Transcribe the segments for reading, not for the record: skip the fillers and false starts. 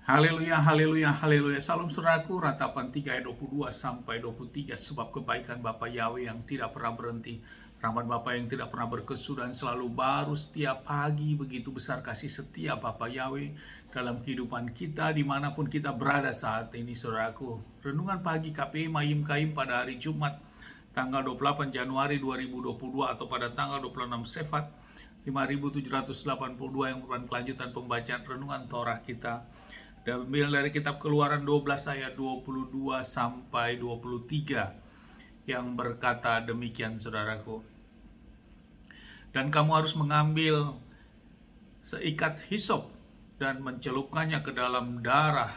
Haleluya, haleluya, haleluya. Salam saudaraku, Ratapan 3 ayat 22 sampai 23. Sebab kebaikan Bapa Yahweh yang tidak pernah berhenti, rahmat Bapa yang tidak pernah berkesudahan selalu baru setiap pagi. Begitu besar kasih setia Bapa Yahweh dalam kehidupan kita dimanapun kita berada saat ini, saudaraku. Renungan pagi KPI Mayim Kaim pada hari Jumat tanggal 28 Januari 2022 atau pada tanggal 26 Sefat 5782 yang merupakan kelanjutan pembacaan renungan Torah kita. Dan dari kitab Keluaran 12 ayat 22 sampai 23 yang berkata demikian, saudaraku. Dan kamu harus mengambil seikat hisop dan mencelupkannya ke dalam darah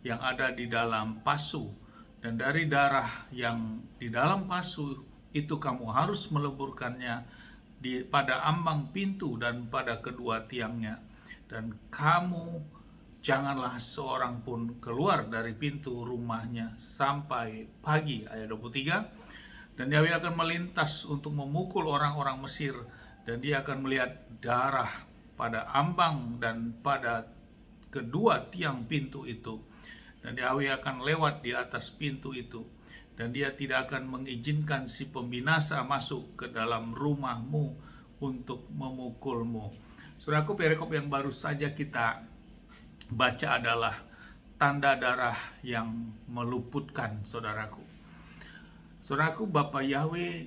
yang ada di dalam pasu. Dan dari darah yang di dalam pasu itu kamu harus meleburkannya pada ambang pintu dan pada kedua tiangnya. Dan kamu janganlah seorang pun keluar dari pintu rumahnya sampai pagi. Ayat 23. Dan Yahweh akan melintas untuk memukul orang-orang Mesir, dan dia akan melihat darah pada ambang dan pada kedua tiang pintu itu. Dan Yahweh akan lewat di atas pintu itu, dan dia tidak akan mengizinkan si pembinasa masuk ke dalam rumahmu untuk memukulmu. Saudaraku, perikop yang baru saja kita baca adalah tanda darah yang meluputkan, saudaraku. Saudaraku, Bapa Yahweh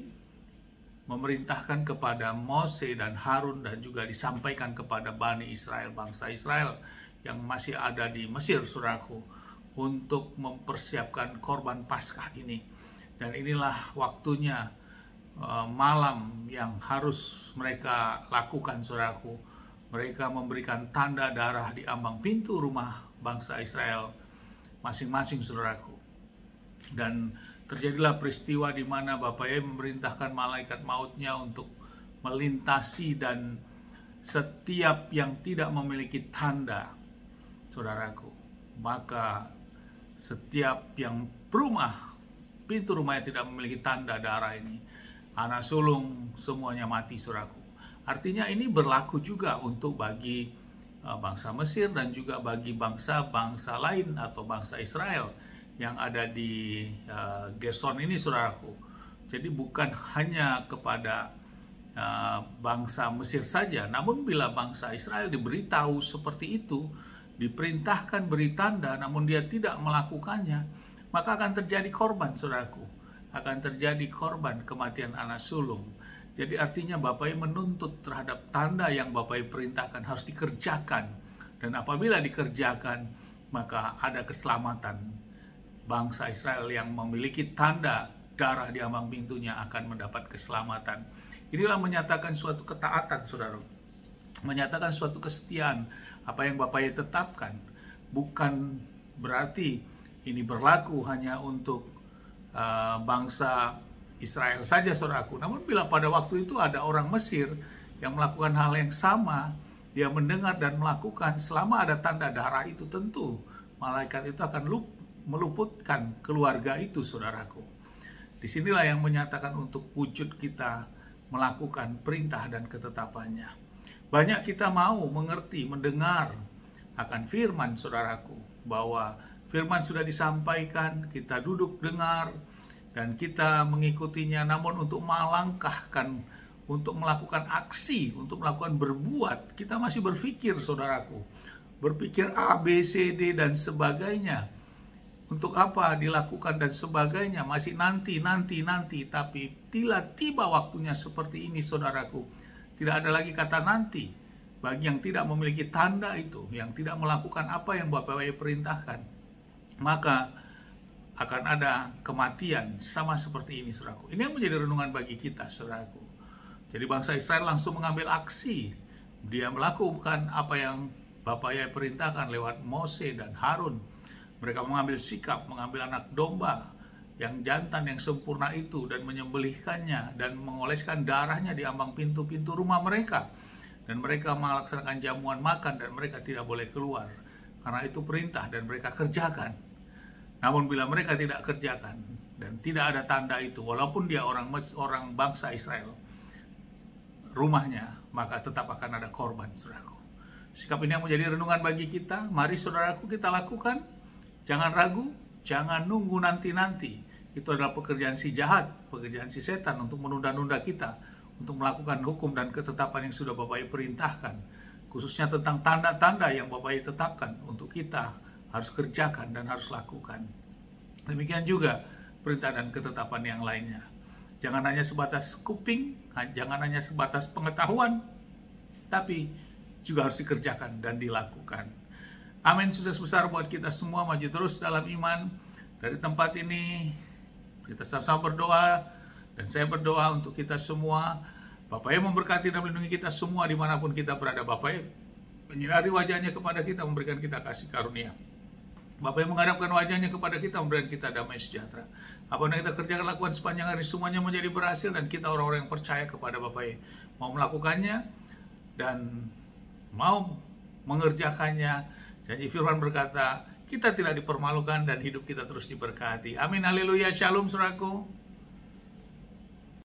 memerintahkan kepada Mose dan Harun dan juga disampaikan kepada Bani Israel, bangsa Israel yang masih ada di Mesir, saudaraku, untuk mempersiapkan korban Paskah ini. Dan inilah waktunya, malam yang harus mereka lakukan, saudaraku. Mereka memberikan tanda darah di ambang pintu rumah bangsa Israel masing-masing, saudaraku. Dan terjadilah peristiwa di mana Bapa Yahweh memerintahkan malaikat mautnya untuk melintasi, dan setiap yang tidak memiliki tanda, saudaraku, maka setiap yang pintu rumahnya tidak memiliki tanda darah ini, anak sulung semuanya mati, saudaraku. Artinya ini berlaku juga untuk bagi bangsa Mesir dan juga bagi bangsa-bangsa lain atau bangsa Israel yang ada di Gerson ini, saudaraku. Jadi bukan hanya kepada bangsa Mesir saja, namun bila bangsa Israel diberitahu seperti itu, diperintahkan beri tanda, namun dia tidak melakukannya, maka akan terjadi korban, saudaraku. Akan terjadi korban kematian anak sulung. Jadi artinya Bapa Yahweh menuntut terhadap tanda yang Bapa Yahweh perintahkan harus dikerjakan. Dan apabila dikerjakan, maka ada keselamatan. Bangsa Israel yang memiliki tanda darah di ambang pintunya akan mendapat keselamatan. Inilah menyatakan suatu ketaatan, saudara. Menyatakan suatu kesetiaan. Apa yang Bapa Yahweh tetapkan. Bukan berarti ini berlaku hanya untuk bangsa Israel saja, saudaraku. Namun bila pada waktu itu ada orang Mesir yang melakukan hal yang sama, dia mendengar dan melakukan, selama ada tanda darah itu, tentu malaikat itu akan meluputkan keluarga itu, saudaraku. Disinilah yang menyatakan untuk wujud kita melakukan perintah dan ketetapannya. Banyak kita mau mengerti, mendengar akan firman, saudaraku, bahwa firman sudah disampaikan, kita duduk dengar, dan kita mengikutinya, namun untuk melangkahkan, untuk melakukan aksi, untuk melakukan berbuat, kita masih berpikir, saudaraku. Berpikir A, B, C, D, dan sebagainya. Untuk apa dilakukan dan sebagainya, masih nanti. Tapi tiba waktunya seperti ini, saudaraku, tidak ada lagi kata nanti. Bagi yang tidak memiliki tanda itu, yang tidak melakukan apa yang Bapa Yahweh perintahkan, maka akan ada kematian sama seperti ini, saudaraku. Ini yang menjadi renungan bagi kita, saudaraku. Jadi bangsa Israel langsung mengambil aksi. Dia melakukan apa yang Bapa Yahweh perintahkan lewat Mose dan Harun. Mereka mengambil sikap, mengambil anak domba yang jantan yang sempurna itu dan menyembelihkannya dan mengoleskan darahnya di ambang pintu-pintu rumah mereka. Dan mereka melaksanakan jamuan makan dan mereka tidak boleh keluar. Karena itu perintah dan mereka kerjakan. Namun bila mereka tidak kerjakan dan tidak ada tanda itu, walaupun dia orang bangsa Israel, rumahnya, maka tetap akan ada korban, saudaraku. Sikap ini yang menjadi renungan bagi kita. Mari saudaraku kita lakukan. Jangan ragu, jangan nunggu nanti-nanti. Itu adalah pekerjaan si jahat, pekerjaan si setan untuk menunda-nunda kita untuk melakukan hukum dan ketetapan yang sudah Bapak Ibu perintahkan. Khususnya tentang tanda-tanda yang Bapak Ibu tetapkan untuk kita harus kerjakan dan harus lakukan. Demikian juga perintah dan ketetapan yang lainnya. Jangan hanya sebatas kuping, jangan hanya sebatas pengetahuan, tapi juga harus dikerjakan dan dilakukan. Amin. Sukses besar buat kita semua, maju terus dalam iman. Dari tempat ini kita sama-sama berdoa, dan saya berdoa untuk kita semua. Bapak yang memberkati dan melindungi kita semua dimanapun kita berada. Bapak yang menyinari wajahnya kepada kita, memberikan kita kasih karunia. Bapak yang menghadapkan wajahnya kepada kita, memberikan kita damai sejahtera. Apa yang kita kerjakan, lakukan sepanjang hari, semuanya menjadi berhasil, dan kita orang-orang yang percaya kepada Bapak yang mau melakukannya dan mau mengerjakannya. Janji firman berkata, kita tidak dipermalukan dan hidup kita terus diberkati. Amin, haleluya, shalom saudaraku.